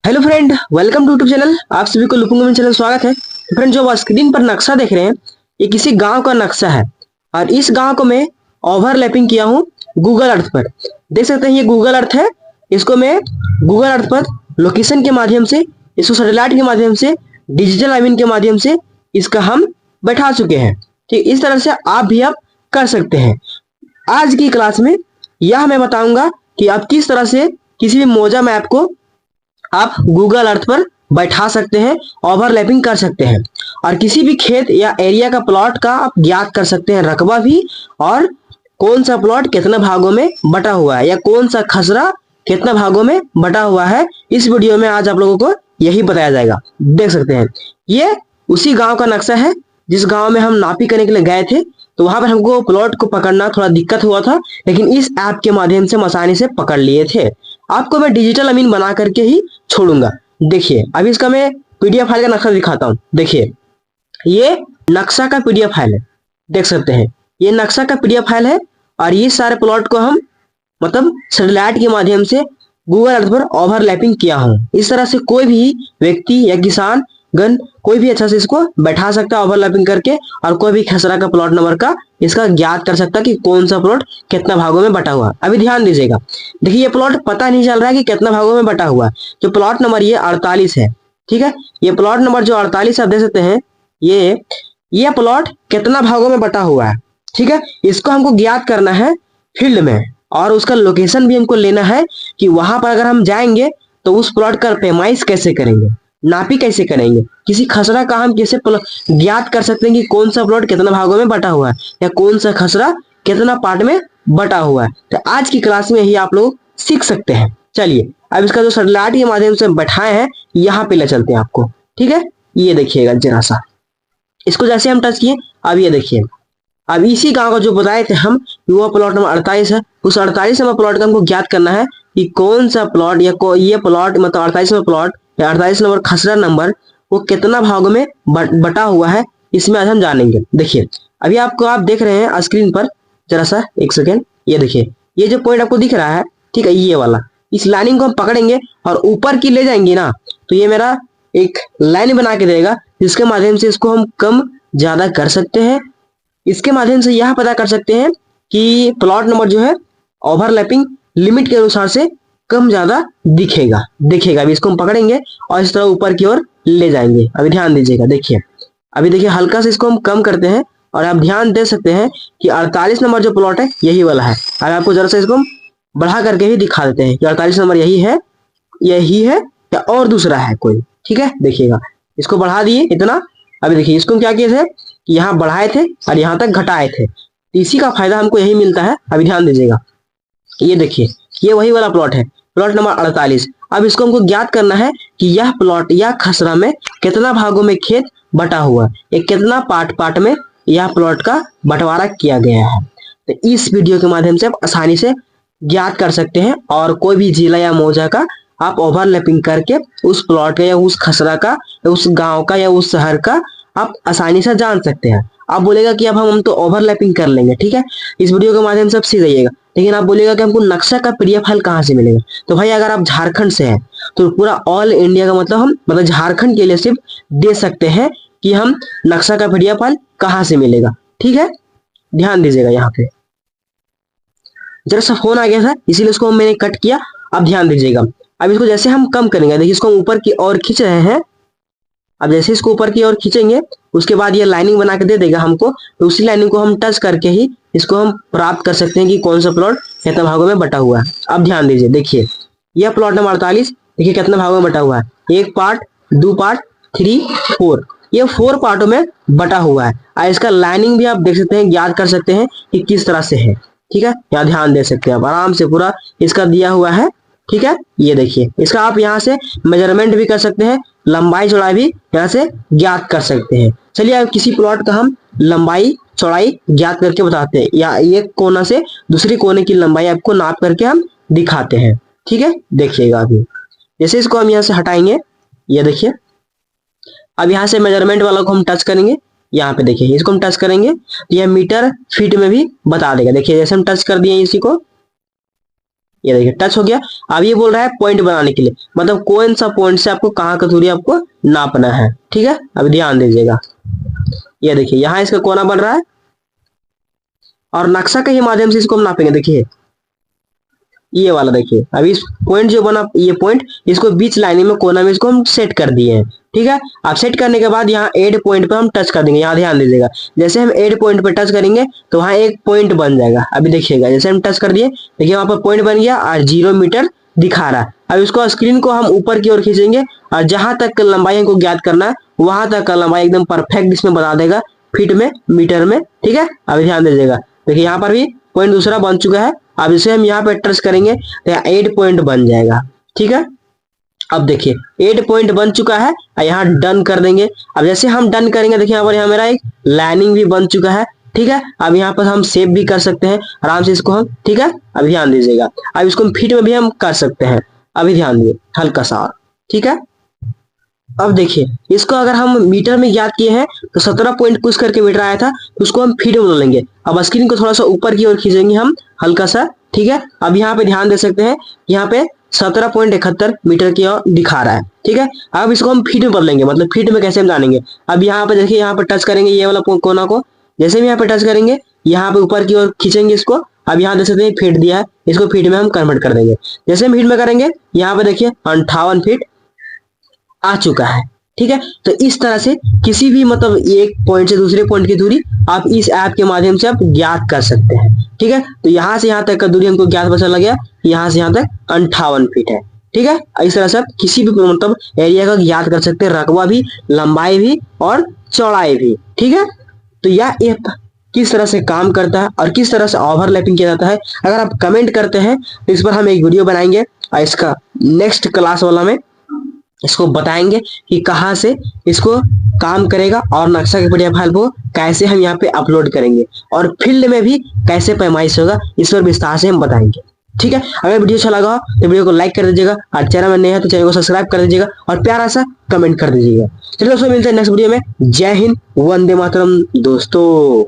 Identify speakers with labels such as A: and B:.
A: Hello friend, welcome to YouTube channel. आप सभी को लुपुंग में चैनल स्वागत है। फ्रेंड, जो आप स्क्रीन पर नक्शा देख रहे हैं, ये किसी गांव का नक्शा है और इस गांव को मैं ओवरलैपिंग किया हूँ गूगल अर्थ पर। देख सकते हैं ये गूगल अर्थ है। इसको मैं गूगल अर्थ पर लोकेशन के माध्यम से, इसको सैटेलाइट के माध्यम से, डिजिटल आईमीन के माध्यम से इसका हम बैठा चुके हैं। ठीक इस तरह से आप भी आप कर सकते हैं। आज की क्लास में यह मैं बताऊंगा कि आप किस तरह से किसी भी मौजा मैप को आप गूगल अर्थ पर बैठा सकते हैं, ओवरलैपिंग कर सकते हैं और किसी भी खेत या एरिया का प्लॉट का आप ज्ञात कर सकते हैं, रकबा भी, और कौन सा प्लॉट कितने भागों में बटा हुआ है या कौन सा खसरा कितना भागों में बटा हुआ है। इस वीडियो में आज आप लोगों को यही बताया जाएगा। देख सकते हैं ये उसी गांव का नक्शा है जिस गांव में हम नापी करने के लिए गए थे। तो वहां पर हमको प्लॉट को पकड़ना थोड़ा दिक्कत हुआ था, लेकिन इस ऐप के माध्यम से हम आसानी से पकड़ लिए थे। आपको मैं डिजिटल अमीन बना करके ही छोड़ूंगा। देखिए अभी इसका मैं पीडीएफ फाइल का नक्शा दिखाता हूँ। देखिए ये नक्शा का पीडीएफ फाइल है। देख सकते हैं ये नक्शा का पीडीएफ फाइल है और ये सारे प्लॉट को हम मतलब सैटेलाइट के माध्यम से गूगल अर्थ पर ओवरलैपिंग किया हूँ। इस तरह से कोई भी व्यक्ति या किसान गन कोई भी अच्छा से इसको बैठा सकता है ओवरलैपिंग करके, और कोई भी खसरा का प्लॉट नंबर का इसका ज्ञात कर सकता है कि कौन सा प्लॉट कितना भागों में बटा हुआ। अभी ध्यान दीजिएगा, देखिए ये प्लॉट पता नहीं चल रहा है कि कितना भागों में बटा हुआ है। जो प्लॉट नंबर ये 48 है, ठीक है, ये प्लॉट नंबर जो 48 आप देख सकते हैं, ये प्लॉट कितना भागों में बटा हुआ है। ठीक है, इसको हमको ज्ञात करना है फील्ड में, और उसका लोकेशन भी हमको लेना है कि वहां पर अगर हम जाएंगे तो उस प्लॉट का पैमाइश कैसे करेंगे, नापी कैसे करेंगे, किसी खसरा का हम कैसे ज्ञात कर सकते हैं कि कौन सा प्लॉट कितना भागों में बटा हुआ है या कौन सा खसरा कितना पार्ट में बटा हुआ है। तो आज की क्लास में ही आप लोग सीख सकते हैं। चलिए अब इसका जो सैटेलाइट के माध्यम से बैठाए हैं यहाँ पे ले चलते हैं आपको। ठीक है, ये देखिएगा जरा सा, इसको जैसे हम टच किए, अब ये देखिए, अब इसी गांव का जो बताए थे हम, वो प्लॉट नंबर 48 है। उस 48 नंबर प्लॉट का हमको ज्ञात करना है कि कौन सा प्लॉट या ये प्लॉट मतलब 48 नंबर प्लॉट या 48 नंबर खसरा नंबर वो कितना भागों में बटा हुआ है, इसमें आज हम जानेंगे। देखिए अभी आपको आप देख रहे हैं स्क्रीन पर, जरा सा एक सेकेंड, ये देखिए ये जो पॉइंट आपको दिख रहा है, ठीक है, ये वाला, इस लाइनिंग को हम पकड़ेंगे और ऊपर की ले जाएंगे ना, तो ये मेरा एक लाइन बना के देगा, जिसके माध्यम से इसको हम कम ज्यादा कर सकते हैं। इसके माध्यम से यह पता कर सकते हैं कि प्लॉट नंबर जो है ओवरलैपिंग लिमिट के अनुसार से कम ज्यादा दिखेगा। अभी इसको हम पकड़ेंगे और इस तरह ऊपर की ओर ले जाएंगे। अभी ध्यान दीजिएगा, देखिए अभी देखिए हल्का से इसको हम कम करते हैं और आप ध्यान दे सकते हैं कि 48 नंबर जो प्लॉट है यही वाला है। अब आपको जरा सा इसको हम बढ़ा करके भी दिखा देते हैं कि 48 नंबर यही है या और दूसरा है कोई। ठीक है, देखिएगा इसको बढ़ा दिए इतना। अभी देखिए इसको हम क्या किए थे कि यहाँ बढ़ाए थे और यहाँ तक घटाए थे, इसी का फायदा हमको यही मिलता है। अभी ध्यान दीजिएगा, ये देखिए ये वही वाला प्लॉट है, प्लॉट नंबर 48। अब इसको हमको ज्ञात करना है कि यह प्लॉट या खसरा में कितना भागों में खेत बटा हुआ है, या कितना पार्ट में यह प्लॉट का बंटवारा किया गया है। तो इस वीडियो के माध्यम से आप आसानी से ज्ञात कर सकते हैं और कोई भी जिला या मौजा का आप ओवरलैपिंग करके उस प्लॉट का या उस खसरा का या उस गांव का या उस शहर का आप आसानी से जान सकते हैं। आप बोलेगा कि अब हम तो ओवरलैपिंग कर लेंगे, ठीक है, इस वीडियो के माध्यम से आप सीख जाइएगा, लेकिन आप बोलेगा कि हमको नक्शा का पीडीएफ फाइल कहाँ से मिलेगा। तो भाई अगर आप झारखंड से हैं तो पूरा ऑल इंडिया का मतलब हम मतलब झारखंड के लिए सिर्फ दे सकते हैं कि हम नक्शा का पीडीएफ फाइल कहाँ से मिलेगा। ठीक है, ध्यान दीजिएगा, यहाँ पे जरा सा फोन आ गया था इसीलिए उसको मैंने कट किया। अब ध्यान दीजिएगा, अब इसको जैसे हम कम करेंगे, देखिए इसको हम ऊपर की ओर खींच रहे हैं। अब जैसे इसको ऊपर की ओर खींचेंगे उसके बाद ये लाइनिंग बना के दे देगा हमको, तो उसी लाइनिंग को हम टच करके ही इसको हम प्राप्त कर सकते हैं कि कौन सा प्लॉट कितना भागों में बटा हुआ है। अब ध्यान दीजिए, देखिए यह प्लॉट नंबर 48 देखिए कितना भागों में बटा हुआ है, एक पार्ट, दो पार्ट, 3, 4, ये 4 पार्टों में बटा हुआ है। और इसका लाइनिंग भी आप देख सकते हैं, याद कर सकते हैं कि किस तरह से है। ठीक है, यहाँ ध्यान दे सकते हैं आप आराम से, पूरा इसका दिया हुआ है। ठीक है, ये देखिए इसका आप यहाँ से मेजरमेंट भी कर सकते हैं, लंबाई चौड़ाई भी यहाँ से ज्ञात कर सकते हैं। चलिए अब किसी प्लॉट का हम लंबाई चौड़ाई ज्ञात करके बताते हैं, या एक कोना से दूसरी कोने की लंबाई आपको नाप करके हम दिखाते हैं। ठीक है, देखिएगा अभी जैसे इसको हम यहाँ से हटाएंगे, ये देखिए अब यहाँ से मेजरमेंट वाला को हम टच करेंगे, यहाँ पे देखिए इसको हम टच करेंगे तो यह मीटर फीट में भी बता देगा। देखिए जैसे हम टच कर दिए इसी को, ये देखिए टच हो गया। अब ये बोल रहा है पॉइंट बनाने के लिए, मतलब कौन सा पॉइंट से आपको कहाँ का दूरी आपको नापना है। ठीक है, अभी ध्यान दीजिएगा। ये देखिए यहाँ इसका कोना बन रहा है और नक्शा के ही माध्यम से इसको हम नापेंगे। देखिए ये वाला देखिए, अभी इस पॉइंट जो बना, ये पॉइंट, इसको बीच लाइन में कोना में इसको हम सेट कर दिए हैं। ठीक है, अब सेट करने के बाद यहाँ एड पॉइंट पे हम टच कर देंगे। यहाँ ध्यान दीजिएगा, जैसे हम एड पॉइंट पे टच करेंगे तो वहाँ एक पॉइंट बन जाएगा। अभी देखिएगा, जैसे हम टच कर दिए, देखिए वहां पर पॉइंट बन गया और 0 मीटर दिखा रहा है। अब इसको स्क्रीन को हम ऊपर की ओर खींचेंगे और जहां तक लंबाई हमको ज्ञात करना है वहां तक का लंबाई एकदम परफेक्ट इसमें बता देगा, फीट में, मीटर में। ठीक है, अभी ध्यान दीजिएगा, देखिए यहाँ पर भी पॉइंट दूसरा बन चुका है। अब इसे हम यहाँ पे टच करेंगे तो यहाँ 8 पॉइंट बन जाएगा। ठीक है, अब देखिए 8 पॉइंट बन चुका है, यहाँ डन कर देंगे। अब जैसे हम डन करेंगे, देखिए यहाँ पर यहाँ मेरा एक लाइनिंग भी बन चुका है। ठीक है, अब यहाँ पर हम सेव भी कर सकते हैं आराम से इसको हम। ठीक है, अभी ध्यान दीजिएगा, अब इसको हम फीट में भी हम कर सकते हैं। अभी ध्यान दिए हल्का सा। ठीक है, अब देखिए इसको अगर हम मीटर में याद किए हैं तो 17 पॉइंट कुछ करके मीटर आया था, तो उसको हम फीट में बदलेंगे। अब स्क्रीन को थोड़ा सा ऊपर की ओर खींचेंगे हम हल्का सा। ठीक है, अब यहाँ पे ध्यान दे सकते हैं, यहाँ पे 17.71 मीटर की ओर दिखा रहा है। ठीक है, अब इसको हम फीट में बदलेंगे, मतलब फीट में कैसे हम जानेंगे। अब यहाँ पे देखिए, यहाँ पे टच करेंगे ये वाला कोना को, जैसे भी यहाँ पे टच करेंगे यहाँ पे ऊपर की ओर खींचेंगे इसको। अब यहाँ देख सकते हैं फीट दिया है, इसको फीट में हम कन्वर्ट कर देंगे। जैसे हम फीट में करेंगे, यहाँ पे देखिए 58 फीट आ चुका है। ठीक है, तो इस तरह से किसी भी मतलब एक पॉइंट से दूसरे पॉइंट की दूरी आप इस ऐप के माध्यम से आप ज्ञात कर सकते हैं। ठीक है, तो यहाँ से यहाँ तक का दूरी हमको ज्ञात पता लग गया, यहाँ से यहाँ तक 58 फीट है। ठीक है, इस तरह से आप किसी भी मतलब एरिया का ज्ञात कर सकते हैं, रकबा भी, लंबाई भी और चौड़ाई भी। ठीक है, तो यह ऐप किस तरह से काम करता है और किस तरह से ओवरलैपिंग किया जाता है, अगर आप कमेंट करते हैं तो इस पर हम एक वीडियो बनाएंगे और इसका नेक्स्ट क्लास वाला में इसको बताएंगे कि कहाँ से इसको काम करेगा और नक्शा के पीडीएफ फाइल को कैसे हम यहाँ पे अपलोड करेंगे और फील्ड में भी कैसे पैमाइश होगा, इस पर विस्तार से हम बताएंगे। ठीक है, अगर वीडियो अच्छा लगा तो वीडियो को लाइक कर दीजिएगा और चैनल में नए हैं तो चैनल को सब्सक्राइब कर दीजिएगा और प्यारा सा कमेंट कर दीजिएगा। चलिए दोस्तों, मिलते हैं नेक्स्ट वीडियो में। जय हिंद, वंदे मातरम दोस्तों।